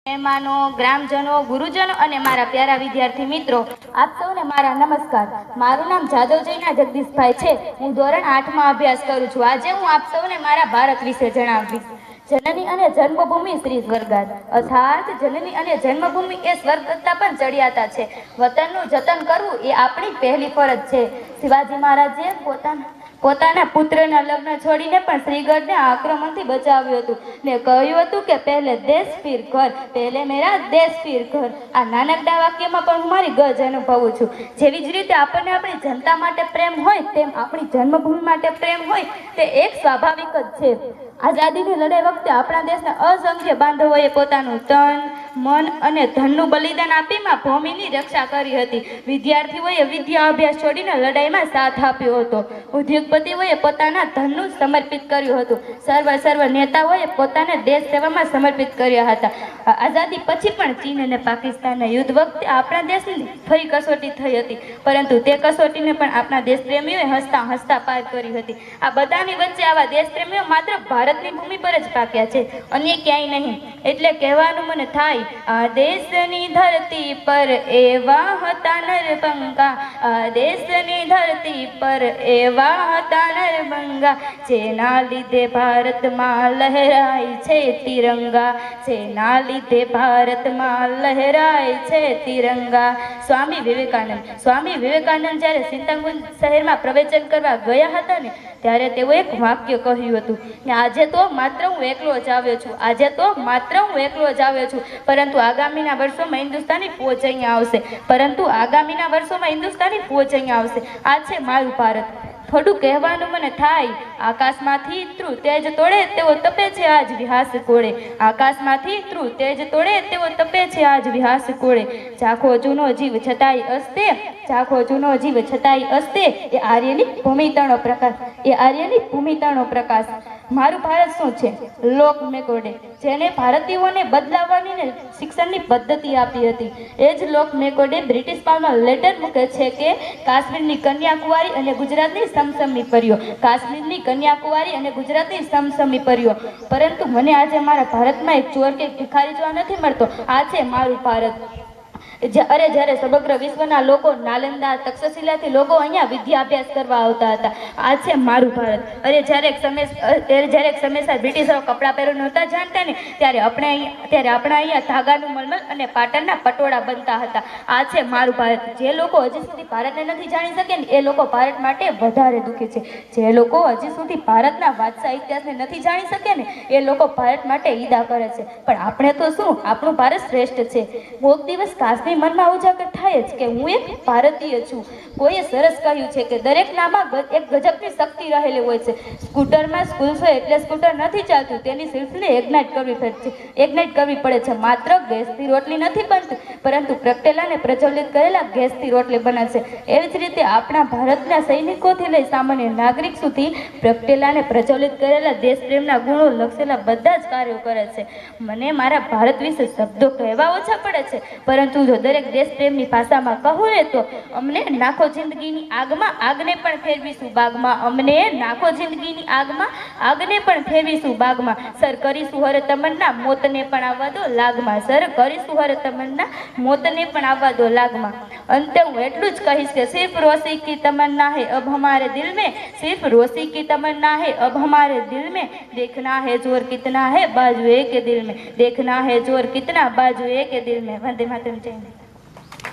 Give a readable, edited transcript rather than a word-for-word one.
મહેમાનો, ગ્રામજનો, ગુરુજનો અને મારા પ્યારા વિદ્યાર્થી મિત્રો, આપ સૌને મારા નમસ્કાર। મારું નામ જાદવ જૈના જગદીશભાઈ છે। હું ધોરણ 8 માં અભ્યાસ કરું છું। આજે હું આપ સૌને મારા ભારત વિશે જણાવીશ। જનની અને જન્મભૂમિ શ્રી સ્વર્ગાત, અર્થાત જનની અને જન્મભૂમિ એ સ્વર્ગ કરતા પણ ચડિયાતા છે। વતનનું જતન કરવું એ આપણી પહેલી ફરજ છે। શિવાજી મહારાજે પોતાના પુત્રના લગ્ન છોડીને પણ શ્રીગઢને આક્રમણથી બચાવ્યું હતું ને કહ્યું હતું કે પહેલે દેશ ફિર ઘર, પહેલે મેરા દેશ ફિર ઘર। આ નાનકડા વાક્યમાં પણ હું મારી ગજ અનુભવું છું। જેવી જ રીતે આપણને આપણી જનતા માટે પ્રેમ હોય તેમ આપણી જન્મભૂમિ માટે પ્રેમ હોય તે એક સ્વાભાવિક જ છે। આઝાદીની લડાઈ વખતે આપણા દેશના અસંખ્ય બાંધવોએ પોતાનું તન, મન અને ધનનું બલિદાન આપીમાં ભૂમિની રક્ષા કરી હતી। વિદ્યાર્થીઓએ વિદ્યા અભ્યાસ છોડીને લડાઈમાં સાથ આપ્યો હતો। ઉદ્યોગપતિઓએ પોતાના ધનનું સમર્પિત કર્યું હતું। સર્વ નેતાઓએ પોતાને દેશ સેવામાં સમર્પિત કર્યા હતા। આઝાદી પછી પણ ચીન અને પાકિસ્તાનના યુદ્ધ વખતે આપણા દેશની ફરી કસોટી થઈ હતી, પરંતુ તે કસોટીને પણ આપણા દેશપ્રેમીઓએ હસતા હસતા પાર કરી હતી। આ બધાની વચ્ચે આવા દેશપ્રેમીઓ માત્ર ભારતની ભૂમિ પર જ પાક્યા છે, અન્ય ક્યાંય નહીં। એટલે કહેવાનું મને થાય, આ દેશની ધરતી પર એવા હતા નરભંગા, આ દેશની ધરતી પર એવા હતા નરભંગા, જેના લીધે ભારતમાં લહેરાય છે તિરંગા, જેના લીધે ભારતમાં લહેરાય છે તિરંગા। સ્વામી વિવેકાનંદ જ્યારે સીતાકુંજ શહેરમાં પ્રવચન કરવા ગયા હતા ને ત્યારે તેઓ એક વાક્ય કહ્યું હતું ને આજે તો માત્ર હું એકલો જ આવ્યો છું, આજે તો માત્ર હું એકલો જ આવ્યો છું, પરંતુ આગામીના વર્ષોમાં હિન્દુસ્તાની ફોજ અહીંયા આવશે, પરંતુ આગામીના વર્ષોમાં હિન્દુસ્તાની ફોજ અહીંયા આવશે। આ છે મારું ભારત। થોડું કહેવાનું મને થાય, આકાશમાંથી ધ્રુવ તેજ તોડે તેઓ તપે છે આજ વિહાસ કોળે, આકાશમાંથી ધ્રુવ તેજ તોડે તેઓ તપે છે આજ વિહાસ કોળે। ઝાંખો જૂનો જીવ છતાંય અસ્તે, ઝાંખો જૂનો જીવ છતાંય અસ્તે, એ આર્યની ભૂમિતણો પ્રકાશ, એ આર્યની ભૂમિતણો પ્રકાશ। મારું ભારત શું છે? લોક મેકોડે, જેને ભારતીયોને બદલાવવાની ને શિક્ષણની પદ્ધતિ આપી હતી, એ જ લોક મેકોડે બ્રિટિશ પાવમાં લેટર મૂકે છે કે કાશ્મીરની કન્યાકુમારી અને ગુજરાતની સમસમી પર્યો, કાશ્મીરની કન્યાકુમારી અને ગુજરાતની સમસમી પર્યો। પરંતુ મને આજે મારા ભારતમાં એક ચોર કે ભિખારી જોવા નથી મળતો। આ છે મારું ભારત। જ્યારે સમગ્ર વિશ્વના લોકો નાલંદા, તક્ષશિલાથી લોકો અહીંયા વિદ્યા અભ્યાસ કરવા આવતા હતા। આ છે મારું ભારત। જ્યારે એક સમયસર બ્રિટિશરો કપડાં પહેરવા નહોતા જાણતા ને ત્યારે આપણા અહીંયા ધાગાનું મલમલ અને પાટણના પટોળા બનતા હતા। આ છે મારું ભારત। જે લોકો હજી સુધી ભારતને નથી જાણી શકે ને એ લોકો ભારત માટે વધારે દુઃખી છે। જે લોકો હજી સુધી ભારતના વારસા ઇતિહાસને નથી જાણી શકે ને એ લોકો ભારત માટે ઈદા કરે છે, પણ આપણે તો શું, આપણું ભારત શ્રેષ્ઠ છે। કોઈક દિવસ કાશની મનમાં ઉજાગર થાય જ કે હું એક ભારતીય છું। કોઈએ સરસ કહ્યું છે કે દરેક નામાં એક ગજબની શક્તિ રહેલી હોય છે। સ્કૂટરમાં સ્કૂલ્સ હોય એટલે સ્કૂટર નથી ચાલતું, તેની સેલ્ફને ઇગ્નાઇટ કરવી પડે છે। માત્ર ગેસથી રોટલી નથી બનતી, પરંતુ પ્રગટેલાને પ્રજ્વલિત કરેલા ગેસથી રોટલી બને છે। એવી જ રીતે આપણા ભારતના સૈનિકોથી લઈ સામાન્ય નાગરિક સુધી પ્રગટેલાને પ્રજ્વલિત કરેલા દેશપ્રેમના ગુણો લક્ષેલા બધા જ કાર્યો કરે છે। મને મારા ભારત વિશે શબ્દો કહેવા ઓછા પડે છે, પરંતુ જો દરેક દેશપ્રેમની ભાષામાં કહું ને તો અમને નાખો જિંદગીની આગમાં, આગને પણ ફેરવીશું બાગમાં, અમને નાખો જિંદગીની આગમાં, આગને પણ ફેરવીશું બાગમાં। સર કરીશું હર તમન્ના, મોતને પણ આવવા દો લાગમાં, સર કરીશું હર તમન્ના, મોતને પણ આવવા દો લાગમાં। અંતે હું એટલું જ કહીશ કે સિર્ફ રોશી કી તમન્ના હૈ અબ હમારે દિલ में, सिर्फ रोशी की तमन्ना है अब हमारे दिल में, देखना है जोर कितना है बाजू के दिल में, देखना है जोर कितना बाजू के दिल में। वंदे मातरम। जय हिंद।